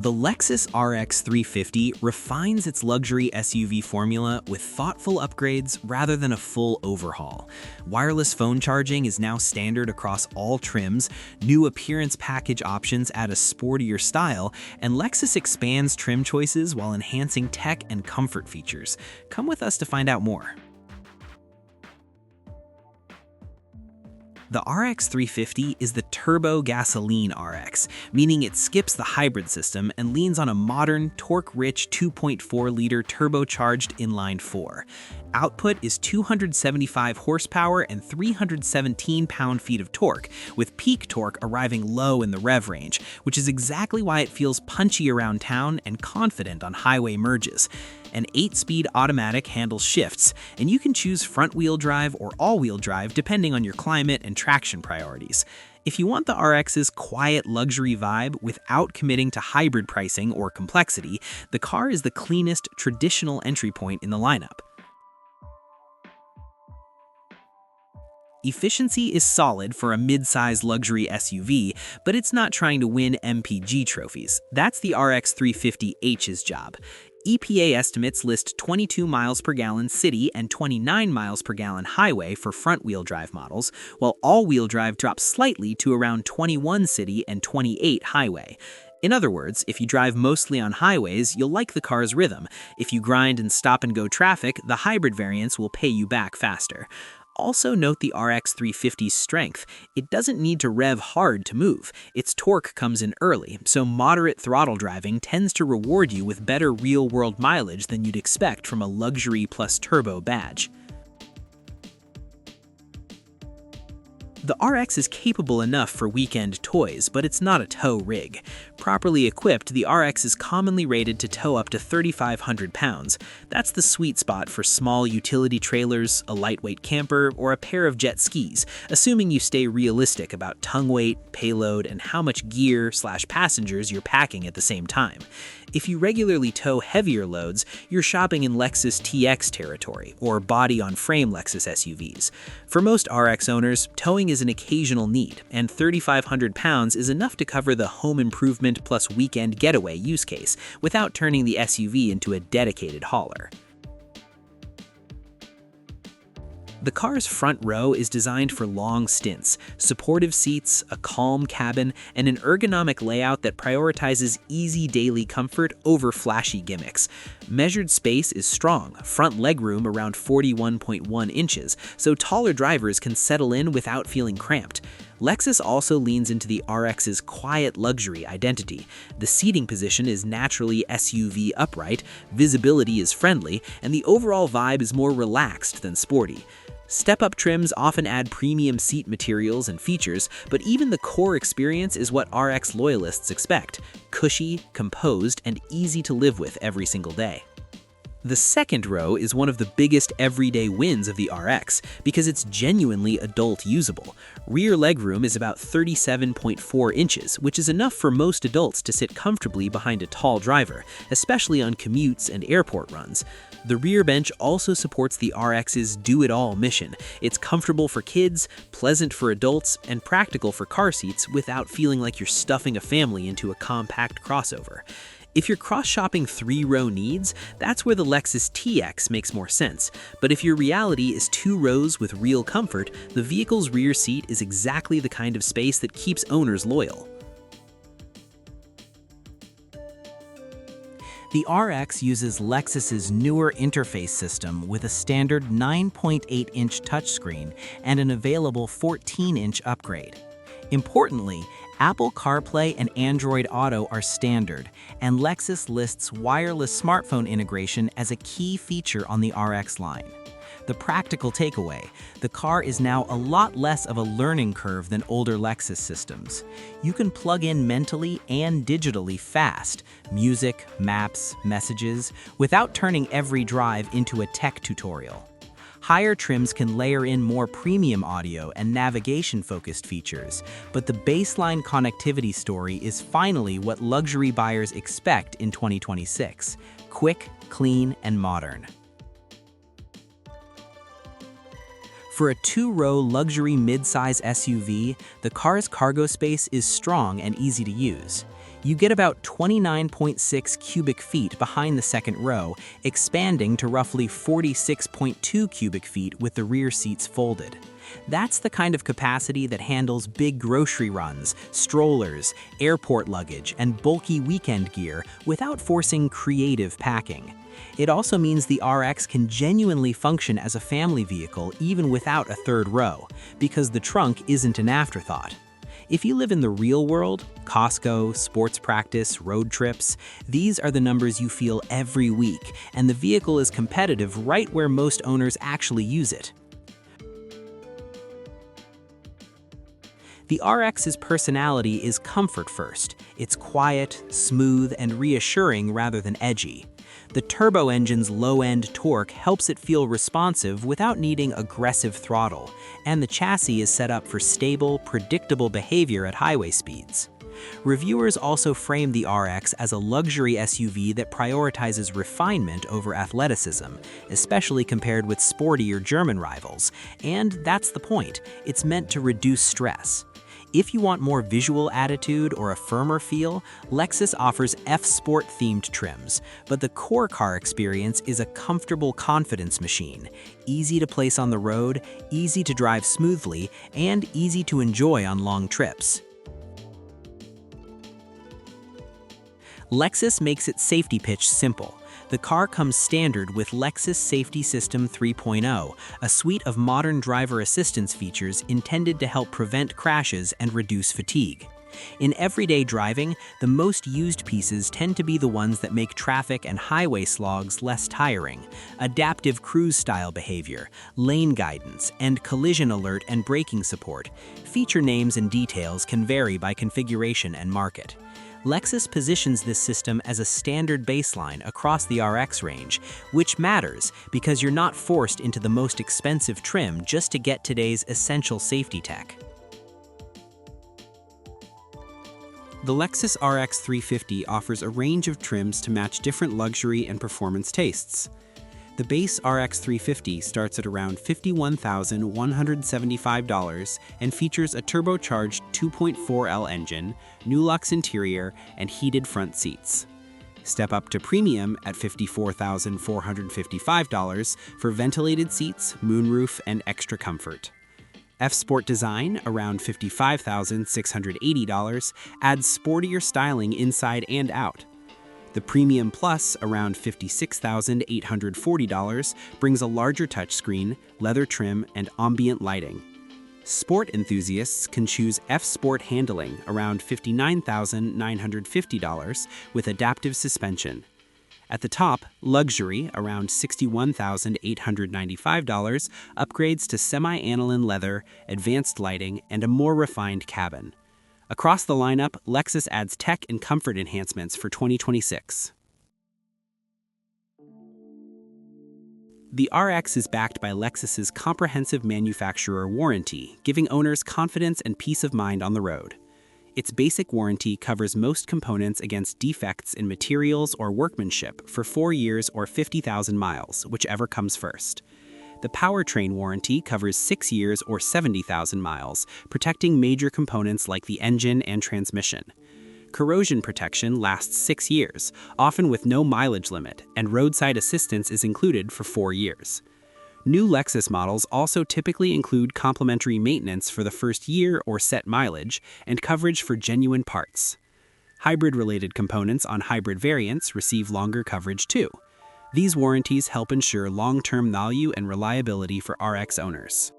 The Lexus RX 350 refines its luxury SUV formula with thoughtful upgrades rather than a full overhaul. Wireless phone charging is now standard across all trims, new appearance package options add a sportier style, and Lexus expands trim choices while enhancing tech and comfort features. Come with us to find out more. The RX 350 is the turbo gasoline RX, meaning it skips the hybrid system and leans on a modern, torque-rich 2.4-liter turbocharged inline-4. Output is 275 horsepower and 317 pound-feet of torque, with peak torque arriving low in the rev range, which is exactly why it feels punchy around town and confident on highway merges. An 8-speed automatic handles shifts, and you can choose front-wheel drive or all-wheel drive depending on your climate and traction priorities. If you want the RX's quiet luxury vibe without committing to hybrid pricing or complexity, the car is the cleanest, traditional entry point in the lineup. Efficiency is solid for a mid-size luxury SUV, but it's not trying to win MPG trophies. That's the RX 350h's job. EPA estimates list 22 miles per gallon city and 29 miles per gallon highway for front-wheel drive models, while all-wheel drive drops slightly to around 21 city and 28 highway. In other words, if you drive mostly on highways, you'll like the car's rhythm. If you grind and stop-and-go traffic, the hybrid variants will pay you back faster. Also note the RX 350's strength. It doesn't need to rev hard to move. Its torque comes in early, so moderate throttle driving tends to reward you with better real-world mileage than you'd expect from a luxury plus turbo badge. The RX is capable enough for weekend toys, but it's not a tow rig. Properly equipped, the RX is commonly rated to tow up to 3,500 pounds. That's the sweet spot for small utility trailers, a lightweight camper, or a pair of jet skis, assuming you stay realistic about tongue weight, payload, and how much gear/passengers you're packing at the same time. If you regularly tow heavier loads, you're shopping in Lexus TX territory, or body-on-frame Lexus SUVs. For most RX owners, towing is an occasional need, and 3,500 pounds is enough to cover the home improvement plus weekend getaway use case without turning the SUV into a dedicated hauler. The car's front row is designed for long stints, supportive seats, a calm cabin, and an ergonomic layout that prioritizes easy daily comfort over flashy gimmicks. Measured space is strong, front legroom around 41.1 inches, so taller drivers can settle in without feeling cramped. Lexus also leans into the RX's quiet luxury identity. The seating position is naturally SUV upright, visibility is friendly, and the overall vibe is more relaxed than sporty. Step-up trims often add premium seat materials and features, but even the core experience is what RX loyalists expect: cushy, composed, and easy to live with every single day. The second row is one of the biggest everyday wins of the RX because it's genuinely adult usable. Rear legroom is about 37.4 inches, which is enough for most adults to sit comfortably behind a tall driver, especially on commutes and airport runs. The rear bench also supports the RX's do-it-all mission. It's comfortable for kids, pleasant for adults, and practical for car seats without feeling like you're stuffing a family into a compact crossover. If you're cross-shopping 3-row needs, that's where the Lexus TX makes more sense. But if your reality is 2 rows with real comfort, the vehicle's rear seat is exactly the kind of space that keeps owners loyal. The RX uses Lexus's newer interface system with a standard 9.8-inch touchscreen and an available 14-inch upgrade. Importantly, Apple CarPlay and Android Auto are standard, and Lexus lists wireless smartphone integration as a key feature on the RX line. The practical takeaway: the car is now a lot less of a learning curve than older Lexus systems. You can plug in mentally and digitally fast, music, maps, messages, without turning every drive into a tech tutorial. Higher trims can layer in more premium audio and navigation-focused features, but the baseline connectivity story is finally what luxury buyers expect in 2026: quick, clean, and modern. For a 2-row luxury mid-size SUV, the car's cargo space is strong and easy to use. You get about 29.6 cubic feet behind the second row, expanding to roughly 46.2 cubic feet with the rear seats folded. That's the kind of capacity that handles big grocery runs, strollers, airport luggage, and bulky weekend gear without forcing creative packing. It also means the RX can genuinely function as a family vehicle even without a third row, because the trunk isn't an afterthought. If you live in the real world, Costco, sports practice, road trips, these are the numbers you feel every week, and the vehicle is competitive right where most owners actually use it. The RX's personality is comfort first. It's quiet, smooth, and reassuring rather than edgy. The turbo engine's low-end torque helps it feel responsive without needing aggressive throttle, and the chassis is set up for stable, predictable behavior at highway speeds. Reviewers also frame the RX as a luxury SUV that prioritizes refinement over athleticism, especially compared with sportier German rivals, and that's the point. It's meant to reduce stress. If you want more visual attitude or a firmer feel, Lexus offers F-Sport themed trims, but the core car experience is a comfortable confidence machine, easy to place on the road, easy to drive smoothly, and easy to enjoy on long trips. Lexus makes its safety pitch simple. The car comes standard with Lexus Safety System 3.0, a suite of modern driver assistance features intended to help prevent crashes and reduce fatigue. In everyday driving, the most used pieces tend to be the ones that make traffic and highway slogs less tiring. Adaptive cruise-style behavior, lane guidance, and collision alert and braking support. Feature names and details can vary by configuration and market. Lexus positions this system as a standard baseline across the RX range, which matters because you're not forced into the most expensive trim just to get today's essential safety tech. The Lexus RX 350 offers a range of trims to match different luxury and performance tastes. The base RX 350 starts at around $51,175 and features a turbocharged 2.4L engine, Nulux interior, and heated front seats. Step up to premium at $54,455 for ventilated seats, moonroof, and extra comfort. F-Sport design, around $55,680, adds sportier styling inside and out. The Premium Plus, around $56,840, brings a larger touchscreen, leather trim, and ambient lighting. Sport enthusiasts can choose F-Sport handling, around $59,950, with adaptive suspension. At the top, Luxury, around $61,895, upgrades to semi-aniline leather, advanced lighting, and a more refined cabin. Across the lineup, Lexus adds tech and comfort enhancements for 2026. The RX is backed by Lexus's comprehensive manufacturer warranty, giving owners confidence and peace of mind on the road. Its basic warranty covers most components against defects in materials or workmanship for 4 years or 50,000 miles, whichever comes first. The Powertrain warranty covers 6 years or 70,000 miles, protecting major components like the engine and transmission. Corrosion protection lasts 6 years, often with no mileage limit, and roadside assistance is included for 4 years. New Lexus models also typically include complimentary maintenance for the first year or set mileage, and coverage for genuine parts. Hybrid-related components on hybrid variants receive longer coverage too. These warranties help ensure long-term value and reliability for RX owners.